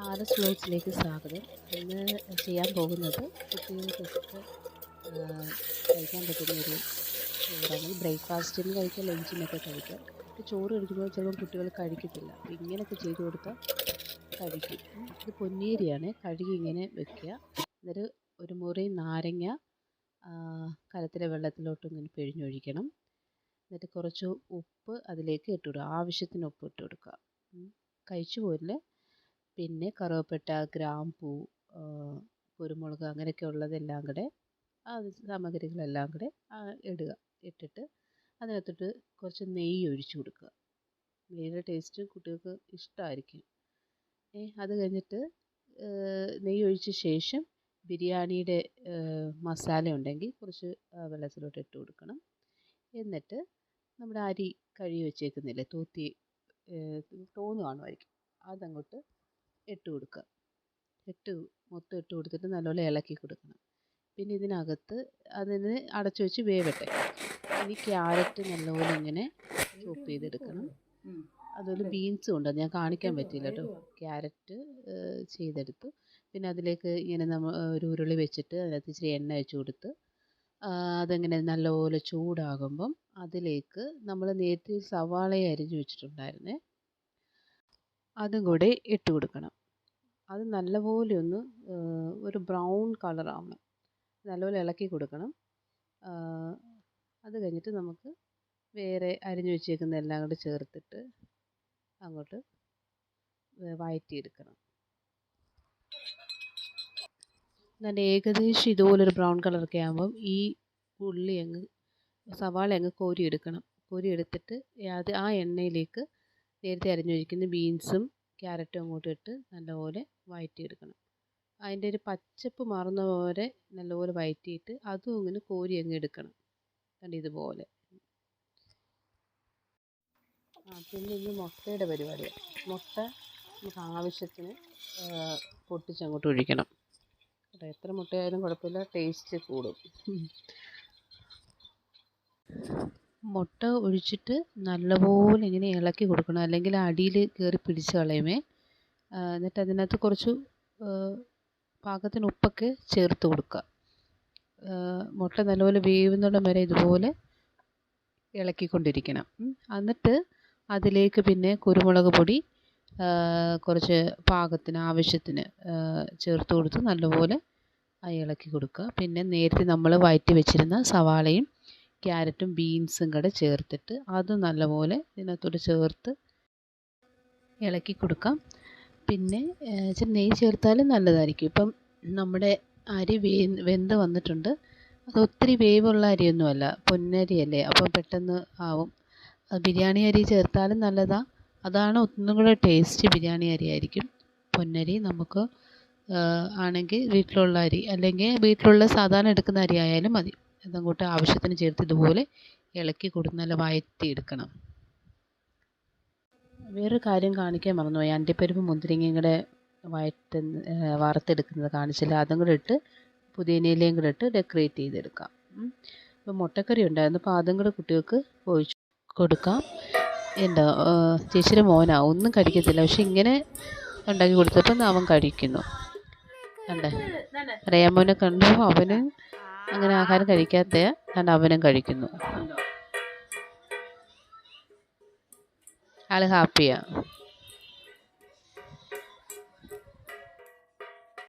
RS വ്ലോഗ്സിലേക്ക് സ്വാഗതം. ഇന്ന് ചെയ്യാൻ പോകുന്നത് കുട്ടികൾക്കൊക്കെ കഴിക്കാൻ പറ്റുന്നൊരു ചോറാണ്. ബ്രേക്ക്ഫാസ്റ്റിന് കഴിക്കാം, ലഞ്ചിനൊക്കെ കഴിക്കാം. ചോറ് കഴിക്കുമ്പോൾ ചിലപ്പോൾ കുട്ടികൾ കഴിക്കത്തില്ല. അപ്പോൾ ഇങ്ങനെയൊക്കെ ചെയ്ത് കൊടുത്താൽ കഴിക്കും. ഇത് പൊന്നേരിയാണ്. കഴുകി ഇങ്ങനെ വെക്കുക. എന്നിട്ട് ഒരു മുറി നാരങ്ങ കലത്തിലെ വെള്ളത്തിലോട്ട് ഇങ്ങനെ പിഴിഞ്ഞൊഴിക്കണം. എന്നിട്ട് കുറച്ച് ഉപ്പ് അതിലേക്ക് ഇട്ടുകൊടുക്കുക. ആവശ്യത്തിന് ഉപ്പ് ഇട്ട് കൊടുക്കുക. കഴിച്ചു പോരില്ല. പിന്നെ കറുവപ്പട്ട, ഗ്രാമ്പൂ, കുരുമുളക് അങ്ങനെയൊക്കെ ഉള്ളതെല്ലാം കൂടെ സാമഗ്രികളെല്ലാം കൂടെ ഇടുക. ഇട്ടിട്ട് അതിനകത്തോട്ട് കുറച്ച് നെയ്യ് ഒഴിച്ചു കൊടുക്കുക. നെയ്യുടെ ടേസ്റ്റ് കുട്ടികൾക്ക് ഇഷ്ടമായിരിക്കും. അത് കഴിഞ്ഞിട്ട് നെയ്യ് ഒഴിച്ച ശേഷം ബിരിയാണിയുടെ മസാല ഉണ്ടെങ്കിൽ കുറച്ച് വെള്ളത്തിലോട്ട് ഇട്ട് കൊടുക്കണം. എന്നിട്ട് നമ്മുടെ അരി കഴുകി വെച്ചേക്കുന്നില്ലേ, തോന്ന് കാണുമായിരിക്കും, അതങ്ങോട്ട് ഇട്ട് കൊടുക്കുക. മൊത്തം ഇട്ട് കൊടുത്തിട്ട് നല്ലപോലെ ഇളക്കി കൊടുക്കണം. പിന്നെ ഇതിനകത്ത് അതിന് അടച്ചു വെച്ച് വേവട്ടെ. ഇനി ക്യാരറ്റ് നല്ലപോലെ ഇങ്ങനെ ചോപ്പ് ചെയ്തെടുക്കണം. അതുപോലെ ബീൻസും ഉണ്ട്, ഞാൻ കാണിക്കാൻ പറ്റിയില്ല കേട്ടോ. ക്യാരറ്റ് ചെയ്തെടുത്തു. പിന്നെ അതിലേക്ക് ഇങ്ങനെ നമ്മൾ ഒരു ഉരുളി വെച്ചിട്ട് അതിനകത്ത് ഇച്ചിരി എണ്ണ വെച്ച് കൊടുത്ത് അതിങ്ങനെ നല്ലപോലെ ചൂടാകുമ്പം അതിലേക്ക് നമ്മൾ നേരത്തെ സവാളയെ അരിഞ്ഞു വെച്ചിട്ടുണ്ടായിരുന്നേ, അതും കൂടി ഇട്ട് കൊടുക്കണം. അത് നല്ലപോലെ ഒന്ന് ഒരു ബ്രൗൺ കളറാവണം. നല്ലപോലെ ഇളക്കി കൊടുക്കണം. അത് കഴിഞ്ഞിട്ട് നമുക്ക് വേറെ അരിഞ്ഞു വെച്ചേക്കുന്ന എല്ലാം കൂടി ചേർത്തിട്ട് അങ്ങോട്ട് വഴറ്റിയെടുക്കണം. നല്ല ഏകദേശം ഇതുപോലൊരു ബ്രൗൺ കളറൊക്കെ ആകുമ്പം ഈ സവാള അങ്ങ് കോരിയെടുക്കണം. കോരിയെടുത്തിട്ട് ആ എണ്ണയിലേക്ക് നേരത്തെ അരിഞ്ഞു വെച്ചിരിക്കുന്ന ബീൻസും ക്യാരറ്റും അങ്ങോട്ട് ഇട്ട് നല്ലപോലെ വഴറ്റിയെടുക്കണം. അതിൻ്റെ ഒരു പച്ചപ്പ് മാറുന്ന പോലെ നല്ലപോലെ വഴറ്റിയിട്ട് അതും ഇങ്ങനെ കോരി അങ്ങ് എടുക്കണം. കണ്ട് ഇതുപോലെ. പിന്നെ ഇനി മുട്ടയുടെ പരിപാടിയാണ്. മുട്ട നമുക്ക് ആവശ്യത്തിന് പൊട്ടിച്ചങ്ങോട്ട് ഒഴിക്കണം. എത്ര മുട്ടയായാലും കുഴപ്പമില്ല, ടേസ്റ്റ് കൂടും. മുട്ട ഒഴിച്ചിട്ട് നല്ലപോലെ ഇങ്ങനെ ഇളക്കി കൊടുക്കണം, അല്ലെങ്കിൽ അടിയിൽ കയറി പിടിച്ച് കളയുമേ. എന്നിട്ട് അതിനകത്ത് കുറച്ച് പാകത്തിന് ഉപ്പൊക്കെ ചേർത്ത് കൊടുക്കുക. മുട്ട നല്ലപോലെ വേവുന്നിടം വരെ ഇതുപോലെ ഇളക്കിക്കൊണ്ടിരിക്കണം. എന്നിട്ട് അതിലേക്ക് പിന്നെ കുരുമുളക് പൊടി കുറച്ച് പാകത്തിന് ആവശ്യത്തിന് ചേർത്ത് കൊടുത്ത് നല്ലപോലെ ഇളക്കി കൊടുക്കുക. പിന്നെ നേരത്തെ നമ്മൾ വഴറ്റി വെച്ചിരുന്ന സവാളയും ക്യാരറ്റും ബീൻസും കൂടെ ചേർത്തിട്ട് അത് നല്ലപോലെ ഇതിനകത്തോട്ട് ചേർത്ത് ഇളക്കി കൊടുക്കാം. പിന്നെ ഇച്ചിരി നെയ്യ് ചേർത്താലും നല്ലതായിരിക്കും. ഇപ്പം നമ്മുടെ അരി വെന്ത് വന്നിട്ടുണ്ട്. അത് ഒത്തിരി വേവുള്ള അരിയൊന്നുമല്ല, പൊന്നരിയല്ലേ, അപ്പം പെട്ടെന്ന് ആവും. ബിരിയാണി അരി ചേർത്താലും നല്ലതാണ്. അതാണ് ഒന്നും കൂടെ ടേസ്റ്റ്. ബിരിയാണി അരി ആയിരിക്കും. പൊന്നരി നമുക്ക് ആണെങ്കിൽ വീട്ടിലുള്ള അരി, അല്ലെങ്കിൽ വീട്ടിലുള്ള സാധാരണ എടുക്കുന്ന അരി ആയാലും മതി. അതങ്ങോട്ട് ആവശ്യത്തിന് ചേർത്ത് ഇതുപോലെ ഇളക്കി കൊടുത്ത് നല്ല വഴറ്റിയെടുക്കണം. വേറൊരു കാര്യം കാണിക്കാൻ മറന്നുപോയി. അണ്ടിപ്പരിപ്പ് മുന്തിരിങ്ങയും കൂടെ വറുത്തെടുക്കുന്നത് കാണിച്ചില്ല. അതും കൂടെ ഇട്ട് പുതിനയിലയും കൂടെ ഇട്ട് ഡെക്കറേറ്റ് ചെയ്തെടുക്കാം. ഇപ്പോൾ മുട്ടക്കറി ഉണ്ടായിരുന്നു, അപ്പോൾ അതും കൂടെ കുട്ടികൾക്ക് ഒഴിച്ച് കൊടുക്കാം. എന്താ ചേച്ചിയുടെ മോനാ, ഒന്നും കഴിക്കത്തില്ല, പക്ഷെ ഇങ്ങനെ ഉണ്ടാക്കി കൊടുത്തപ്പോൾ അവൻ കഴിക്കുന്നു. കണ്ടേ, റേമോനെ കണ്ടു, അവന് അങ്ങനെ ആഹാരം കഴിക്കാത്ത കണ്ട് അവനും കഴിക്കുന്നു. ആള് ഹാപ്പിയാ.